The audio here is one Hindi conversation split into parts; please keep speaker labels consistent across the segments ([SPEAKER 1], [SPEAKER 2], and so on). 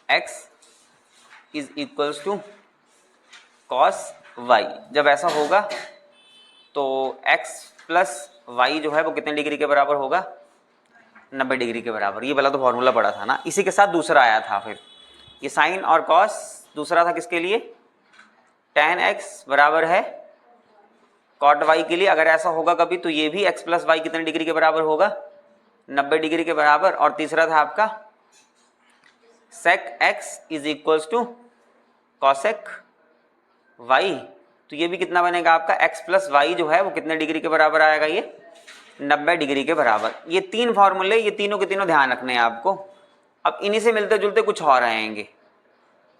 [SPEAKER 1] x is equals to cos y। जब ऐसा होगा तो x प्लस y जो है वो कितने डिग्री के बराबर होगा? 90 डिग्री के बराबर। ये वाला तो फॉर्मूला पड़ा था ना। इसी के साथ दूसरा आया था, फिर ये साइन और कॉस दूसरा था किसके लिए? tan x बराबर है cot y के लिए। अगर ऐसा होगा कभी तो ये भी x प्लस वाई कितने डिग्री के बराबर होगा? 90 डिग्री के बराबर। और तीसरा था आपका sec x is equals to cosec y। तो ये भी कितना बनेगा आपका? x प्लस वाई जो है वो कितने डिग्री के बराबर आएगा? ये 90 डिग्री के बराबर। ये तीन फॉर्मूले, ये तीनों के तीनों ध्यान रखने हैं आपको। अब इन्हीं से मिलते जुलते कुछ और आएंगे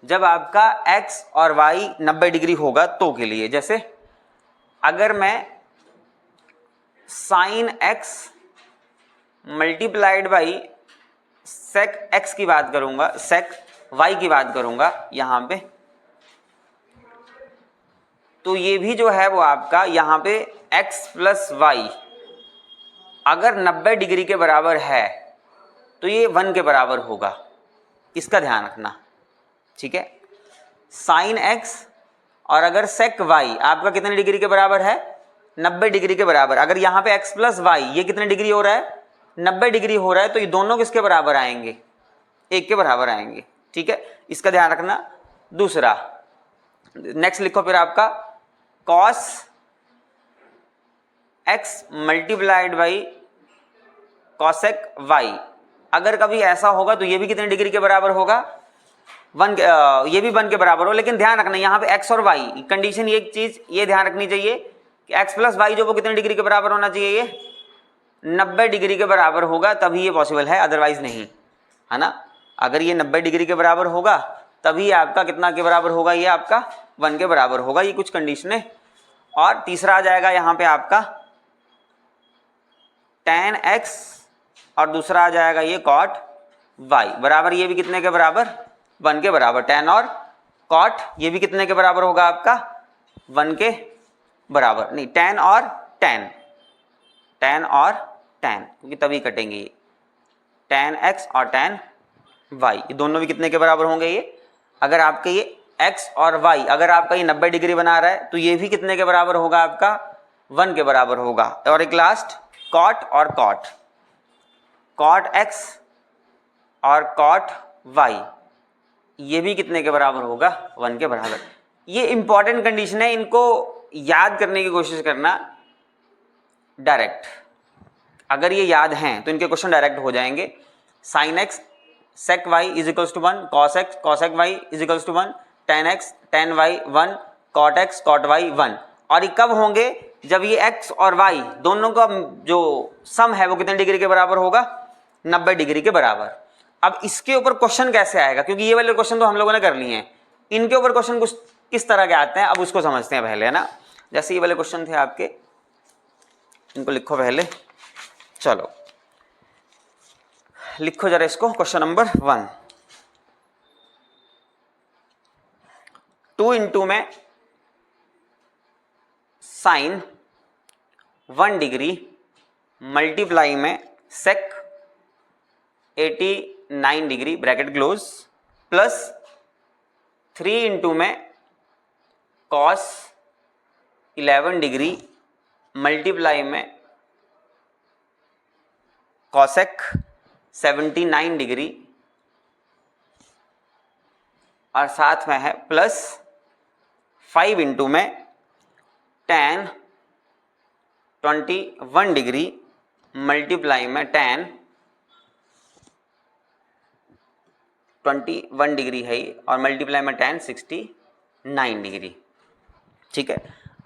[SPEAKER 1] जब आपका x और y 90 डिग्री होगा तो के लिए। जैसे अगर मैं sine x multiplied by sec x की बात करूंगा, सेक y की बात करूंगा यहां पे, तो ये भी जो है वो आपका यहां पे x प्लस वाई अगर 90 डिग्री के बराबर है तो ये 1 के बराबर होगा। इसका ध्यान रखना, ठीक है। साइन x और अगर सेक y आपका कितने डिग्री के बराबर है? 90 डिग्री के बराबर। अगर यहाँ पे x प्लस वाई ये कितने डिग्री हो रहा है? 90 डिग्री हो रहा है। तो ये दोनों किसके बराबर आएंगे? 1 के बराबर आएंगे, ठीक है। इसका ध्यान रखना। दूसरा नेक्स्ट लिखो फिर आपका cos x multiplied by cosec y। अगर कभी ऐसा होगा तो ये भी कितने डिग्री के बराबर होगा? 1 ये भी 1 के बराबर हो। लेकिन ध्यान रखना यहाँ पे x और y कंडीशन, ये एक चीज ये ध्यान रखनी चाहिए कि x प्लस वाई जो वो कितने डिग्री के बराबर होना चाहिए? ये 90 डिग्री के बराबर होगा, तभी ये पॉसिबल है, अदरवाइज नहीं, है ना। अगर ये 90 डिग्री के बराबर होगा तभी आपका कितना के बराबर होगा? ये आपका 1 के बराबर होगा। ये कुछ कंडीशन है। और तीसरा आ जाएगा यहाँ पे आपका tan x और दूसरा आ जाएगा ये cot y बराबर, ये भी कितने के बराबर? 1 के बराबर। tan और cot ये भी कितने के बराबर होगा आपका? 1 के बराबर। नहीं, tan और tan, क्योंकि तभी कटेंगे ये। tan x और tan y ये दोनों भी कितने के बराबर होंगे? ये अगर आपके ये x और y अगर आपका ये 90 डिग्री बना रहा है तो ये भी कितने के बराबर होगा आपका? 1 के बराबर होगा। और एक लास्ट cot और cot x और cot y ये भी कितने के बराबर होगा? 1 के बराबर। ये इंपॉर्टेंट कंडीशन है, इनको याद करने की कोशिश करना डायरेक्ट। अगर ये याद हैं तो इनके क्वेश्चन डायरेक्ट हो जाएंगे। Sine x sec y is equals to 1, cos x cosec y is equals to 1, tan x tan y 1, cot x cot y 1। और ये कब होंगे? जब ये x और y दोनों का जो सम है वो कितने डिग्री के बराबर होगा? 90 डिग्री के बराबर। अब इसके ऊपर क्वेश्चन कैसे आएगा? क्योंकि ये वाले क्वेश्चन तो हम लोगों ने कर लिए हैं, इनके ऊपर क्वेश्चन कुछ किस तरह के आते हैं अब उसको समझते हैं पहले, है ना। जैसे ये वाले क्वेश्चन थे आपके, इनको लिखो पहले। चलो लिखो जरा इसको। क्वेश्चन नंबर 1, 2 इंटू में साइन 1 डिग्री मल्टीप्लाई में सेक 89 degree bracket close plus 3 into में कॉस 11 डिग्री मल्टीप्लाई में कॉसेक 79 डिग्री और साथ में है प्लस 5 इंटू में tan 21 डिग्री मल्टीप्लाई में tan 21 डिग्री है और मल्टीप्लाई में tan 69 डिग्री, ठीक है।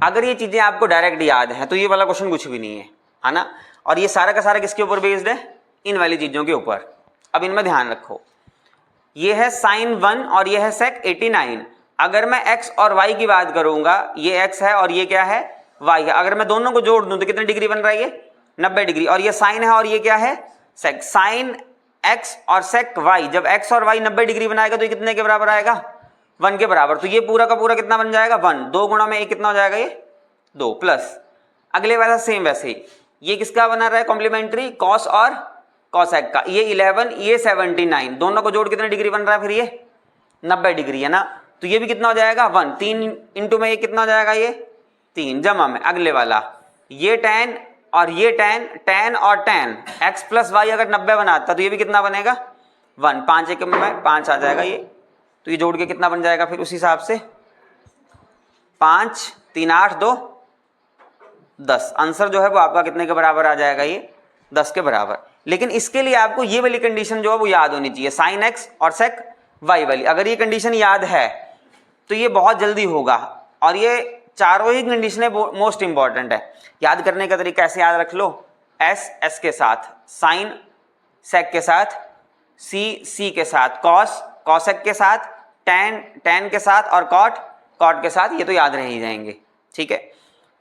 [SPEAKER 1] अगर ये चीजें आपको डायरेक्ट याद हैं तो ये वाला क्वेश्चन कुछ भी नहीं है ना। और ये सारा का सारा किसके ऊपर बेस्ड है? इन वाली चीजों के ऊपर। अब इनमें ध्यान रखो, ये है साइन 1 और ये है सेक 89। अगर मैं x और y की बात करूंगा, ये x है और ये क्या है? y है। अगर मैं दोनों को जोड़ दूं तो कितने डिग्री बन रहा है? ये 90 डिग्री। और ये साइन है और ये क्या है? सेक। साइन x और सेक y, जब x और y 90 डिग्री बनाएगा तो ये कितने के बराबर आएगा? 1 के बराबर। तो ये पूरा का पूरा कितना बन जाएगा? 1। 2 गुणा में 1 कितना हो जाएगा? ये 2 प्लस अगले वाला सेम वैसे ही। ये किसका बना रहा है? कॉम्प्लीमेंट्री कॉस और कॉसेक का। ये 11 ये 79, दोनों को जोड़ कितने डिग्री बन रहा है फिर? ये 90 डिग्री है ना, तो ये भी कितना हो जाएगा 1, 3 इंटू में ये कितना हो जाएगा, ये 3 जमा में अगले वाला ये tan और ये tan और tan x प्लस वाई अगर 90 बनाता तो ये भी कितना बनेगा 1, 5 एक में 5 आ जाएगा ये, तो ये जोड़ के कितना बन जाएगा फिर उस हिसाब से 5 3 8 2 10। आंसर जो है वो आपका कितने के बराबर आ जाएगा, ये 10 के बराबर। लेकिन इसके लिए आपको ये वाली कंडीशन जो है वो याद होनी चाहिए, साइन x और सेक y वाली। अगर ये कंडीशन याद है तो ये बहुत जल्दी होगा, और ये चारों ही कंडीशनें मोस्ट इंपॉर्टेंट है। याद करने का तरीका ऐसे याद रख लो, s के साथ, साइन सेक के साथ, c के साथ, कॉसेक के साथ, tan के साथ और कॉट के साथ, ये तो याद रह ही जाएंगे, ठीक है।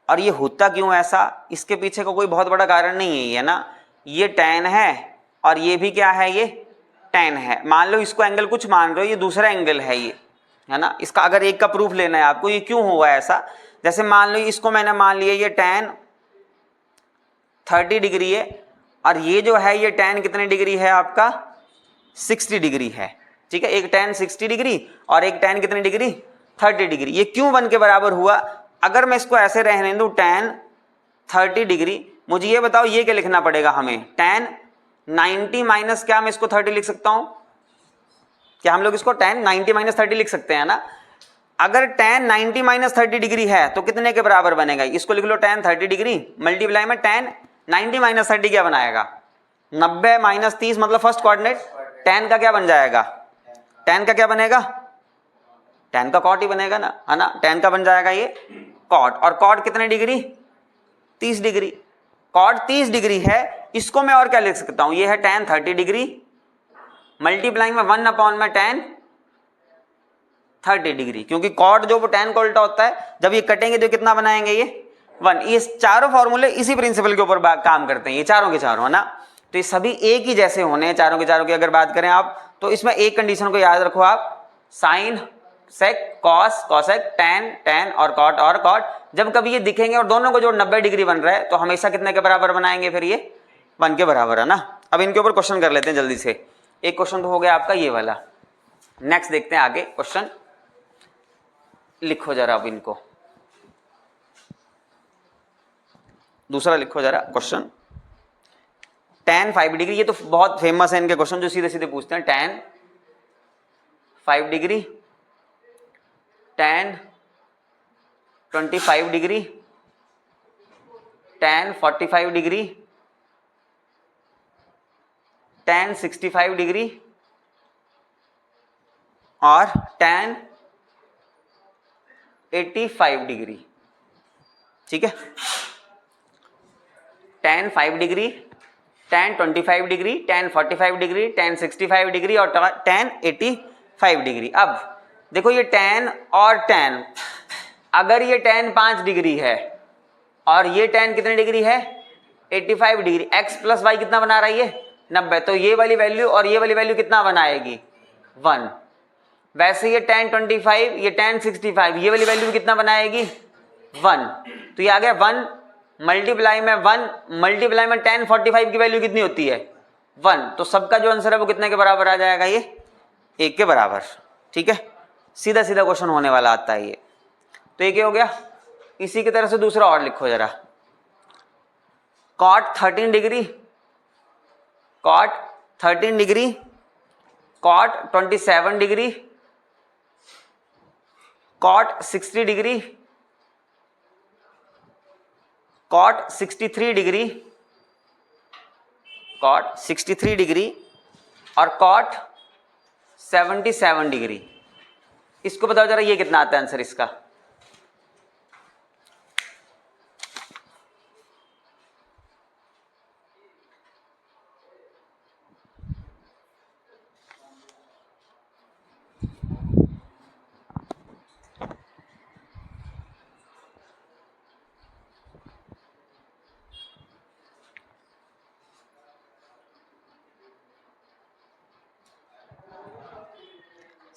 [SPEAKER 1] और ये होता क्यों ऐसा, इसके पीछे का कोई बहुत बड़ा कारण नहीं है ना, ये tan है और ये भी क्या है, ये tan है। मान लो इसको एंगल कुछ मान रहे हो, ये दूसरा एंगल है ये, है ना। इसका अगर एक का प्रूफ लेना है आपको, ये क्यों हुआ ऐसा, जैसे मान लो इसको मैंने मान लिया ये tan 30 डिग्री है और ये जो है ये tan कितने डिग्री है आपका 60 डिग्री है, ठीक है। एक tan 60 डिग्री और एक tan कितनी डिग्री 30 डिग्री। ये क्यों बन के बराबर हुआ, अगर मैं इसको ऐसे रहने दूं tan 30 डिग्री, मुझे ये बताओ ये क्या लिखना पड़ेगा हमें, tan 90 माइनस क्या मैं इसको 30 लिख सकता हूं, क्या हम लोग इसको tan 90 माइनस 30 लिख सकते हैं ना। अगर tan 90 माइनस 30 डिग्री है तो कितने के बराबर बनेगा, इसको लिख लो tan 30 डिग्री मल्टीप्लाई में tan 90 माइनस 30 क्या बनाएगा 90 माइनस 30 मतलब फर्स्ट कोऑर्डिनेट, tan का क्या बन जाएगा, tan का क्या बनेगा, tan का कॉट ही बनेगा ना, है ना। tan का बन जाएगा ये कॉट, और कॉट कितने डिग्री 30 डिग्री, कॉट 30 डिग्री है। इसको मैं और क्या लिख सकता हूं, ये है tan 30 डिग्री मल्टीप्लाई में 1 अपॉन में tan 30 डिग्री, क्योंकि कॉट जो वो tan का उल्टा होता है, जब ये कटेंगे तो कितना बनाएंगे ये 1। ये चारों फॉर्मूले इसी प्रिंसिपल के ऊपर काम करते हैं, ये चारों के चारों, है ना। तो ये सभी एक ही जैसे होने हैं चारों के चारों की। अगर बात करें आप तो इसमें एक कंडीशन को याद रखो आप, साइन सेक कॉसेक tan और कॉट जब कभी ये दिखेंगे और दोनों को जो 90 डिग्री बन रहा है तो हमेशा कितने के बराबर बनाएंगे, फिर ये 1 के बराबर, है ना। अब इनके ऊपर क्वेश्चन कर लेते हैं जल्दी से। एक क्वेश्चन तो हो गया आपका ये वाला, नेक्स्ट देखते हैं आगे क्वेश्चन। लिखो जरा अब इनको, दूसरा लिखो जरा क्वेश्चन, tan 5 डिग्री। ये तो बहुत फेमस है इनके क्वेश्चन जो सीधे सीधे पूछते हैं, tan 5 degree, tan 25 degree, tan 45 degree, tan 65 degree और tan 85 डिग्री, ठीक है। tan 5 degree, tan 25 degree, tan 45 degree, tan 65 degree और tan 85 डिग्री। अब देखो ये tan और tan, अगर ये tan 5 डिग्री है और ये tan कितने डिग्री है 85 डिग्री, x प्लस वाई कितना बना रहा है ये 90, तो ये वाली वैल्यू और ये वाली वैल्यू कितना बनाएगी 1। वैसे ये tan 25, ये tan 65, ये वाली वैल्यू कितना बनाएगी 1, तो ये आ गया 1 मल्टीप्लाई में 1 मल्टीप्लाई में tan 45 की वैल्यू कितनी होती है 1, तो सबका जो आंसर है वो कितने के बराबर आ जाएगा, ये 1 के बराबर, ठीक है। सीधा सीधा क्वेश्चन होने वाला आता है ये। तो ये क्या हो गया, इसी की तरह से दूसरा और लिखो जरा, cot 13 degree, cot 13 degree, cot 27 degree, cot 60 degree, cot 63 degree, cot 63 degree और cot 77 डिग्री। इसको बताओ जरा ये कितना आता है आंसर इसका,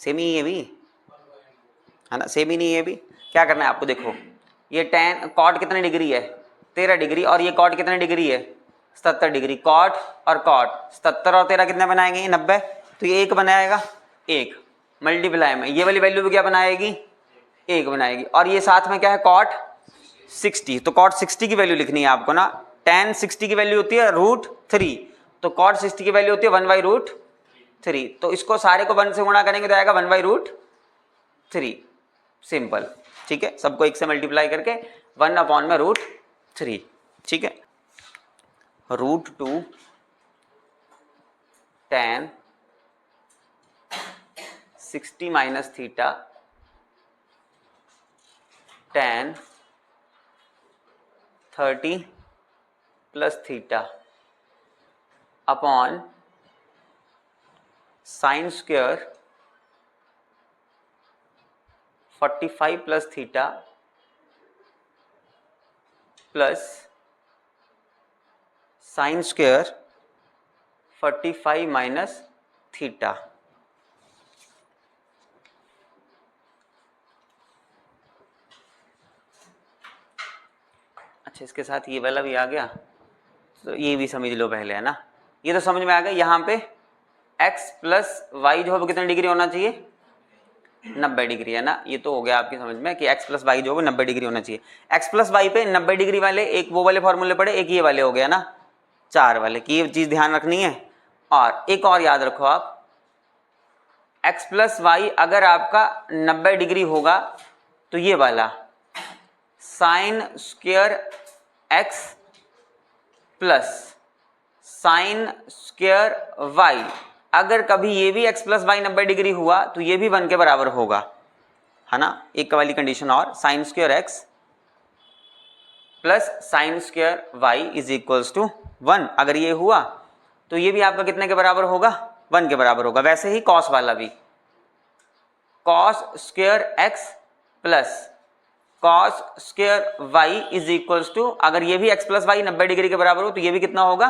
[SPEAKER 1] सेम ही है भी, है ना, सेम ही नहीं है भी। क्या करना है आपको, देखो ये tan कॉट कितने डिग्री है 13 डिग्री और ये कॉट कितने डिग्री है 77 डिग्री, कॉट और कॉट 77 और 13 कितने बनाएंगे 90, तो ये 1 बनाएगा 1, मल्टीप्लाई में ये वाली वैल्यू भी क्या बनाएगी, 1 बनाएगी। और ये साथ में क्या है, कॉट 60, तो कॉट 60 की वैल्यू लिखनी है आपको ना। tan 60 की वैल्यू होती है √3, तो कॉट 60 की वैल्यू होती है 1/√3, तो इसको सारे को 1 से गुणा करेंगे तो आएगा 1/√3, सिंपल। ठीक है, सबको 1 से मल्टीप्लाई करके 1/√3। ठीक है, √2 tan 60 minus theta tan 30 plus theta upon sine square 45 plus theta plus sine square 45 minus theta. अच्छा, इसके साथ ये वाला भी आ गया, तो ये भी समझ लो पहले, है ना। ये तो समझ में आ गया। यहाँ पे x प्लस वाई जो है वो कितने डिग्री होना चाहिए, 90 डिग्री, है ना। ये तो हो गया आपकी समझ में कि x प्लस वाई जो है वो 90 डिग्री होना चाहिए। x प्लस वाई पे 90 डिग्री वाले एक वो वाले फॉर्मूले पड़े, एक ये वाले हो गया ना, 4 वाले की ये चीज ध्यान रखनी है। और एक और याद रखो आप, x प्लस वाई अगर आपका 90 डिग्री होगा तो ये वाला sign square x plus sine square y, अगर कभी ये भी x प्लस वाई 90 डिग्री हुआ तो ये भी 1 के बराबर होगा, है ना। एक वाली कंडीशन और, sine square x plus sine square y is equals to 1, अगर ये हुआ तो ये भी आपका कितने के बराबर होगा, 1 के बराबर होगा। वैसे ही कॉस वाला भी, cos square x plus cos square y is equals to, अगर ये भी x प्लस वाई 90 डिग्री के बराबर हो तो ये भी कितना होगा,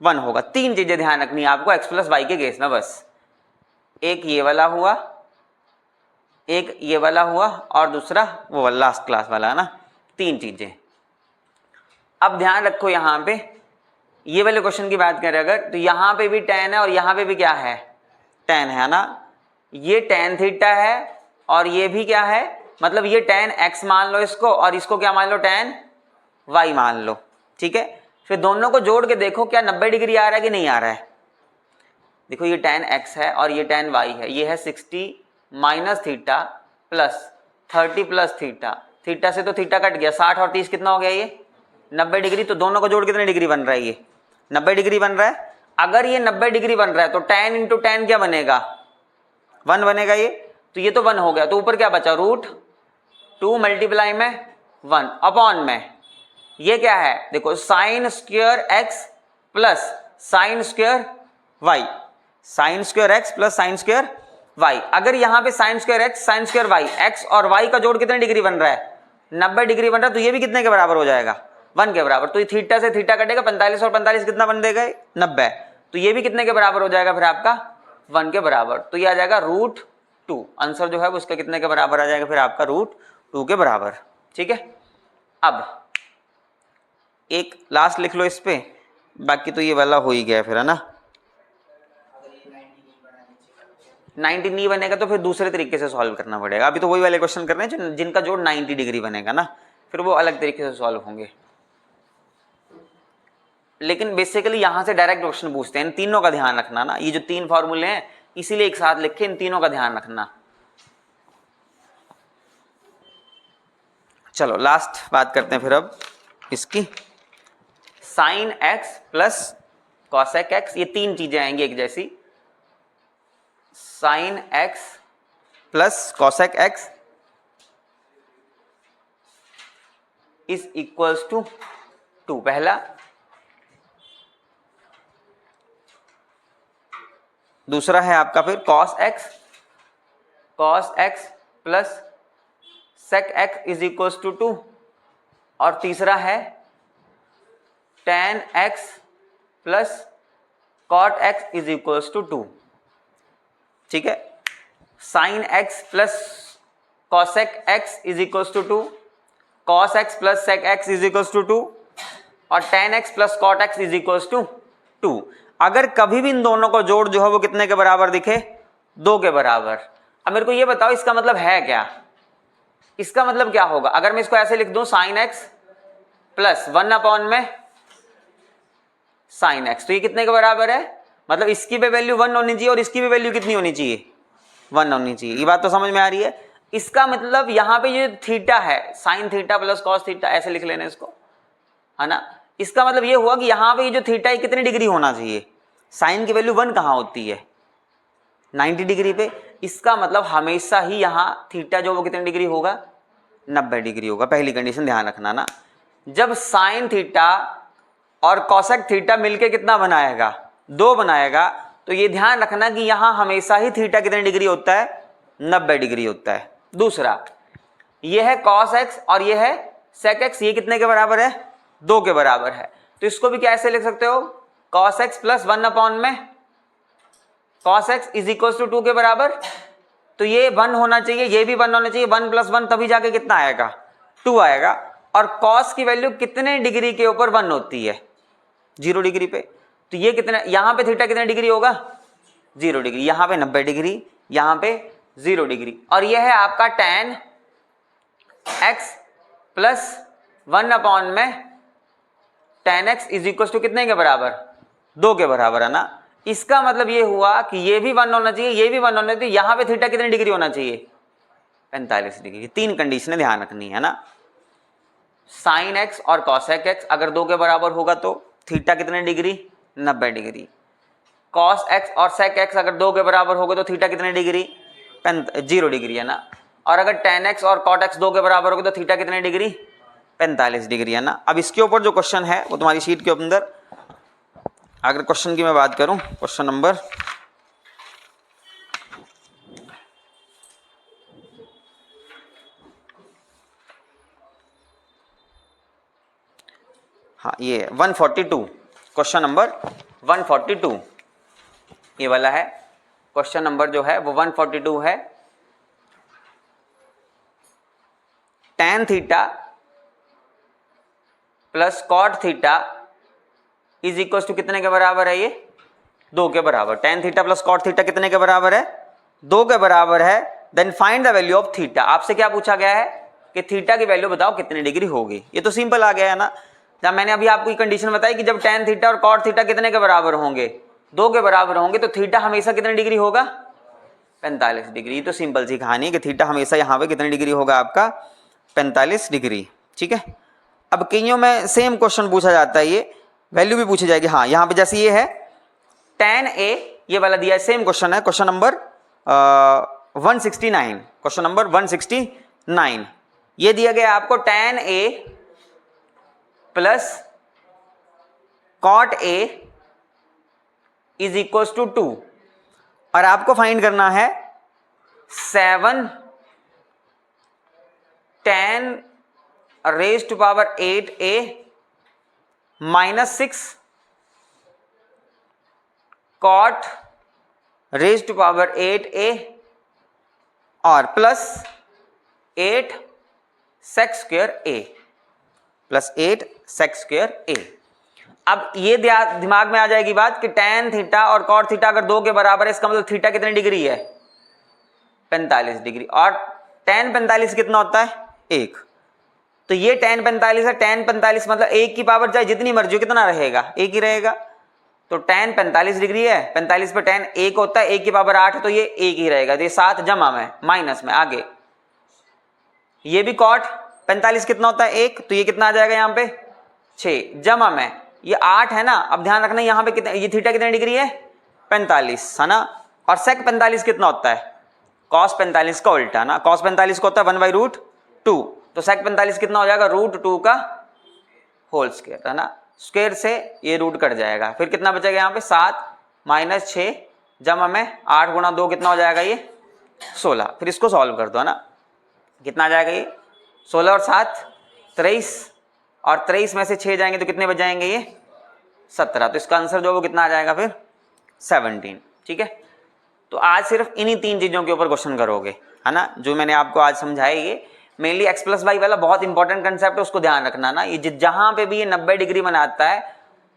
[SPEAKER 1] 1 होगा। 3 चीजें ध्यान रखनी है आपको x प्लस वाई के केस में, बस। एक ये वाला हुआ, एक ये वाला हुआ, और दूसरा वो लास्ट क्लास वाला, है ना। 3 चीजें। अब ध्यान रखो, यहाँ पे ये वाले क्वेश्चन की बात करें अगर, तो यहाँ पे भी tan है और यहाँ पे भी क्या है, tan है ना। ये tan थीटा है और ये भी क्या है, मतलब ये tan x मान लो इसको, और इसको क्या मान लो, tan y मान लो। ठीक है, फिर दोनों को जोड़ के देखो क्या 90 डिग्री आ रहा है कि नहीं आ रहा है। देखो ये tan x है और ये tan y है, ये है 60 minus theta plus 30 plus theta, theta से तो थीटा कट गया, 60 और 30 कितना हो गया, ये 90 डिग्री। तो दोनों को जोड़ कितने डिग्री बन रहा है, ये 90 डिग्री बन रहा है। अगर ये 90 डिग्री बन रहा है तो tan इंटू tan क्या बनेगा, 1 बनेगा ये, तो ये तो 1 हो गया। तो ऊपर क्या बचा, √2 मल्टीप्लाई में 1 अपॉन में ये क्या है, देखो sign square x plus sine square y, sign square x plus sine square y। अगर यहाँ पे sign square x sign square y, x और y का जोड़ कितने डिग्री बन रहा है, 90 डिग्री बन रहा है, तो ये भी कितने के बराबर हो जाएगा, 1 के बराबर। तो ये थीटा से थीटा कटेगा, 45 और 45 कितना बन देगा, 90, तो ये भी कितने के बराबर हो जाएगा फिर आपका, 1 के बराबर। तो ये आ जाएगा √2, आंसर जो है वो उसके कितने के बराबर आ जाएगा फिर आपका, √2 के बराबर। ठीक है, अब एक लास्ट लिख लो इस पे, बाकी तो ये वाला हो ही गया फिर, है ना। 90 नहीं बनेगा तो फिर दूसरे तरीके से सॉल्व करना पड़ेगा। अभी तो वही वाले क्वेश्चन कर रहे हैं जिनका जोड़ 90 डिग्री बनेगा ना, फिर वो अलग तरीके से सॉल्व होंगे। लेकिन बेसिकली यहां से डायरेक्ट क्वेश्चन पूछते हैं, इन तीनों का ध्यान रखना ना। ये जो 3 फॉर्मूले हैं इसीलिए एक साथ लिखे, इन तीनों का ध्यान रखना। चलो लास्ट बात करते हैं फिर अब इसकी, sine x plus cosec x, ये 3 चीजें आएंगी एक जैसी। Sine x plus cosec x is equals to 2, पहला। दूसरा है आपका फिर cos x plus sec x is equals to 2, और तीसरा है tan x plus cot x is equals to 2। ठीक है, sine x plus cosec x is equals to 2, cos x plus sec x is equals to 2, और tan x plus cot x is equals to 2। अगर कभी भी इन दोनों को जोड़ जो है वो कितने के बराबर दिखे, 2 के बराबर, अब मेरे को ये बताओ इसका मतलब है क्या, इसका मतलब क्या होगा अगर मैं इसको ऐसे लिख दूं साइन एक्स प्लस 1 में साइन एक्स, तो ये कितने के बराबर है, मतलब इसकी भी वैल्यू 1 होनी चाहिए और इसकी भी वैल्यू कितनी होनी चाहिए, 1 होनी चाहिए। ये बात तो समझ में आ रही है। इसका मतलब यहाँ पे ये थीटा है sine theta plus cos theta, ऐसे लिख लेना इसको, है ना। इसका मतलब ये हुआ कि यहाँ पे ये जो थीटा है कितने डिग्री होना चाहिए, साइन की वैल्यू 1 कहाँ होती है 90 डिग्री पे। इसका मतलब हमेशा ही यहाँ थीटा जो वो कितने डिग्री होगा 90 डिग्री होगा। पहली कंडीशन ध्यान रखना ना, जब साइन थीटा और कॉसेक थीटा मिलके कितना बनाएगा 2 बनाएगा, तो ये ध्यान रखना कि यहाँ हमेशा ही थीटा कितने डिग्री होता है 90 डिग्री होता है। दूसरा ये है कॉस एक्स और ये है सेक एक्स, ये कितने के बराबर है 2 के बराबर है, तो इसको भी कैसे लिख सकते हो कॉस एक्स प्लस 1 में cos x is equal to 2 के बराबर, तो ये 1 होना चाहिए, ये भी 1 होना चाहिए, 1 + 1 तभी जाके कितना आएगा 2 आएगा। और कॉस की वैल्यू कितने डिग्री के ऊपर 1 होती है 0 डिग्री पे, तो ये कितने, यहाँ पे थीटा कितने डिग्री होगा 0 डिग्री, यहाँ पे 90 डिग्री, यहाँ पे 0 डिग्री। और ये है आपका tan x प्लस 1 में tan x is equal to कितने के बराबर 2 के बराबर, है ना। इसका मतलब ये हुआ कि ये भी 1 होना चाहिए, ये भी 1 होना चाहिए, यहाँ पे थीटा कितने डिग्री होना चाहिए 45 डिग्री। 3 कंडीशनें ध्यान रखनी है ना। साइन एक्स और कॉसेक एक्स अगर 2 के बराबर होगा तो थीटा कितने डिग्री 90 डिग्री, कॉस एक्स और सेक एक्स अगर 2 के बराबर होगा तो थीटा कितने डिग्री 0 डिग्री, है ना। और अगर tan x और cot x 2 के बराबर होगा तो थीटा कितने डिग्री 45 डिग्री, है ना। अब इसके ऊपर जो क्वेश्चन है वो तुम्हारी शीट के अंदर, अगर क्वेश्चन की मैं बात करूं, क्वेश्चन नंबर हाँ ये 142, क्वेश्चन नंबर 142 ये वाला है। क्वेश्चन नंबर जो है वो 142 है। tan theta plus cot theta is equal to कितने के बराबर है, ये 2 के बराबर। tan theta plus cot theta कितने के बराबर है 2 के बराबर है। Then find the value of theta. आपसे क्या पूछा गया है कि थीटा की वैल्यू बताओ कितनी डिग्री होगी। ये तो सिंपल आ गया है ना, जब मैंने अभी आपको कंडीशन बताई कि जब tan थीटा और कॉट थीटा कितने के बराबर होंगे 2 के बराबर होंगे, तो थीटा हमेशा कितने डिग्री होगा 45 डिग्री। तो सिंपल सी कहानी है कि थीटा हमेशा यहाँ पे कितनी डिग्री होगा आपका 45 डिग्री, ठीक है। अब कईयों में सेम क्वेश्चन पूछा जाता है, ये वैल्यू भी पूछी जाएगी। हाँ यहाँ पे जैसे ये है tan a ये वाला दिया है, सेम क्वेश्चन है, क्वेश्चन नंबर 169, क्वेश्चन नंबर 169 ये दिया गया आपको tan a plus cot a is equal to 2 और आपको फाइंड करना है 7 tan raised to power 8a minus 6 cot raised to power 8a और plus 8 sec square a plus 8 sec square a। अब ये दिमाग में आ जाएगी बात कि tan थीटा और cot थीटा अगर 2 के बराबर है, इसका मतलब थीटा कितनी डिग्री है 45 डिग्री, और tan 45 कितना होता है 1, तो ये tan 45 है। tan 45 मतलब 1 की पावर चाहे जितनी मर्जी हो कितना रहेगा 1 ही रहेगा, तो tan 45 डिग्री है, 45 पे tan 1 होता है, 1 की पावर 8 है तो ये 1 ही रहेगा, तो ये 7 जमा में माइनस में आगे। ये भी cot 45 कितना होता है 1, तो ये कितना आ जाएगा यहाँ पे 6 जमा में ये 8 है ना। अब ध्यान रखना यहाँ पे कितना, ये थीटा कितनी डिग्री है 45, है ना। और sec 45 कितना होता है cos 45 का उल्टा ना, cos 45 को होता है 1/√2, तो sec 45 कितना हो जाएगा √2 का होल स्क्वायर, है ना। स्क्वायर से ये रूट कट जाएगा, फिर कितना बचेगा यहाँ पे 7 माइनस 6 जमा में 8 गुणा 2 कितना हो जाएगा ये 16। फिर इसको सॉल्व कर दो, है ना, कितना आ जाएगा ये 16 और 7 23, और 23 में से 6 जाएंगे तो कितने बच जाएंगे ये 17, तो इसका आंसर जो वो कितना आ जाएगा फिर 17, ठीक है। तो आज सिर्फ इन्हीं 3 चीज़ों के ऊपर क्वेश्चन करोगे, है ना, जो मैंने आपको आज समझाया। ये मेनली x + y वाला बहुत इंपॉर्टेंट कंसेप्ट है, उसको ध्यान रखना ना। ये जहां पे भी ये 90 डिग्री बनाता है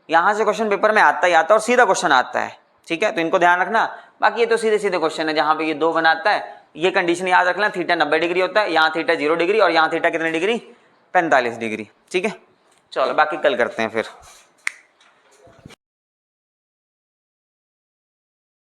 [SPEAKER 1] यहां से क्वेश्चन पेपर में आता ही आता है और सीधा क्वेश्चन आता है, ठीक है, तो इनको ध्यान रखना। बाकी ये तो सीधे सीधे क्वेश्चन है, जहां पे ये 2 बनाता है ये कंडीशन याद रखना, थीटा 90 डिग्री होता है, यहाँ थीटा 0 डिग्री और यहाँ थीटा कितनी डिग्री 45 डिग्री। ठीक है, चलो बाकी कल करते हैं फिर।